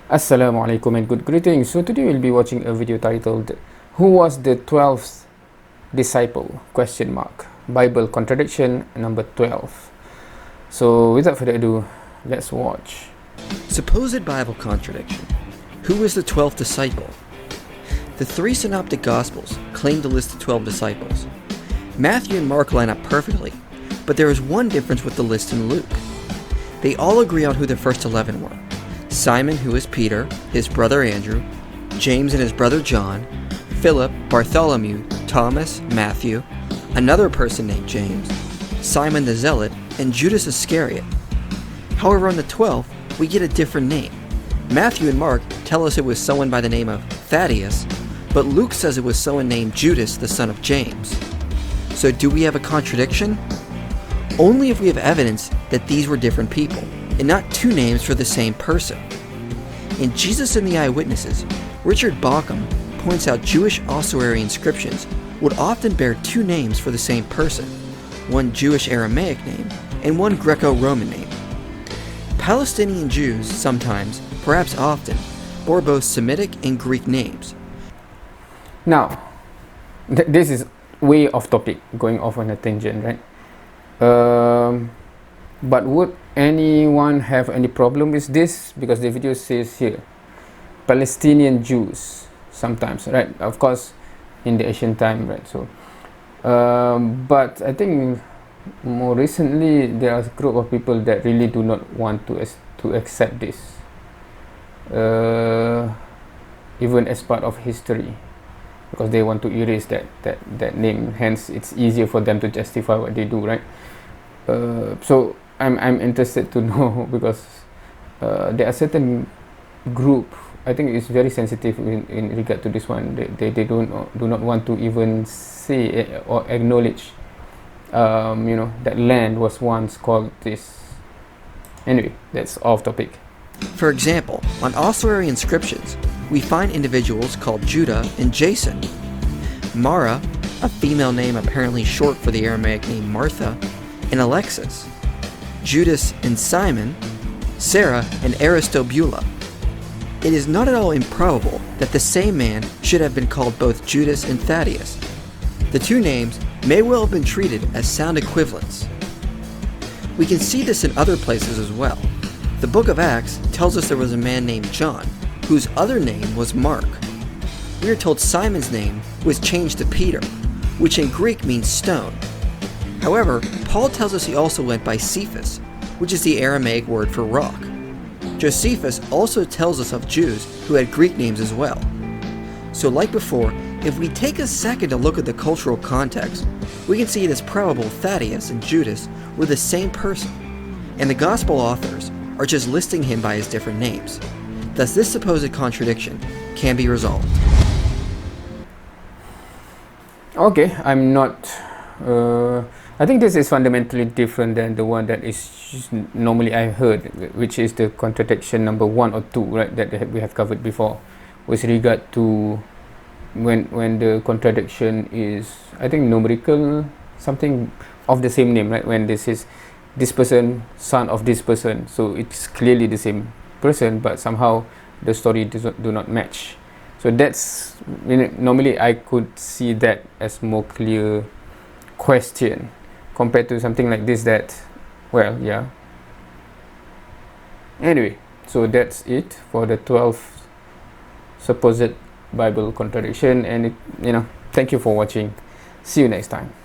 Assalamu alaikum and good greetings. So today we'll be watching a video titled Who was the 12th disciple? Question mark. Bible Contradiction number 12. So without further ado, let's watch. Supposed Bible contradiction. Who was the 12th disciple? The three synoptic gospels claim to list the 12 disciples. Matthew and Mark line up perfectly, but there is one difference with the list in Luke. They all agree on who the first 11 were. Simon, who is Peter, his brother Andrew, James and his brother John, Philip, Bartholomew, Thomas, Matthew, another person named James, Simon the Zealot, and Judas Iscariot. However, on the 12th, we get a different name. Matthew and Mark tell us it was someone by the name of Thaddeus, but Luke says it was someone named Judas, the son of James. So do we have a contradiction? Only if we have evidence that these were different people, and not two names for the same person. In Jesus and the Eyewitnesses, Richard Bauckham points out Jewish oscillary inscriptions would often bear two names for the same person, one Jewish Aramaic name and one Greco-Roman name. Palestinian Jews sometimes, perhaps often, bore both Semitic and Greek names. Now, this is way off topic, going off on a tangent, right? But would anyone have any problem with this? Because the video says here Palestinian Jews sometimes, right? Of course, in the ancient time, right? So but I think more recently there are a group of people that really do not want to accept this, even as part of history, because they want to erase that name. Hence it's easier for them to justify what they do, right? So I'm interested to know, because there are certain group, I think it's very sensitive in regard to this one. They do not want to even say or acknowledge that land was once called this. Anyway, that's off topic. For example, on oscillary inscriptions, we find individuals called Judah and Jason. Mara, a female name apparently short for the Aramaic name Martha, and Alexis. Judas and Simon, Sarah and Aristobula. It is not at all improbable that the same man should have been called both Judas and Thaddeus. The two names may well have been treated as sound equivalents. We can see this in other places as well. The book of Acts tells us there was a man named John, whose other name was Mark. We are told Simon's name was changed to Peter, which in Greek means stone. However, Paul tells us he also went by Cephas, which is the Aramaic word for rock. Josephus also tells us of Jews who had Greek names as well. So like before, if we take a second to look at the cultural context, we can see it is probable Thaddeus and Judas were the same person, and the gospel authors are just listing him by his different names. Thus this supposed contradiction can be resolved. Okay, I'm not I think this is fundamentally different than the one that is normally I heard, which is the contradiction number 1 or 2, right, that we have covered before, with regard to when the contradiction is, I think, numerical, something of the same name, right? When this is this person, son of this person, so it's clearly the same person, but somehow the story do not match. So that's, normally I could see that as more clear question compared to something like this that, well, yeah. Anyway, so that's it for the 12th supposed Bible contradiction, and thank you for watching. See you next time.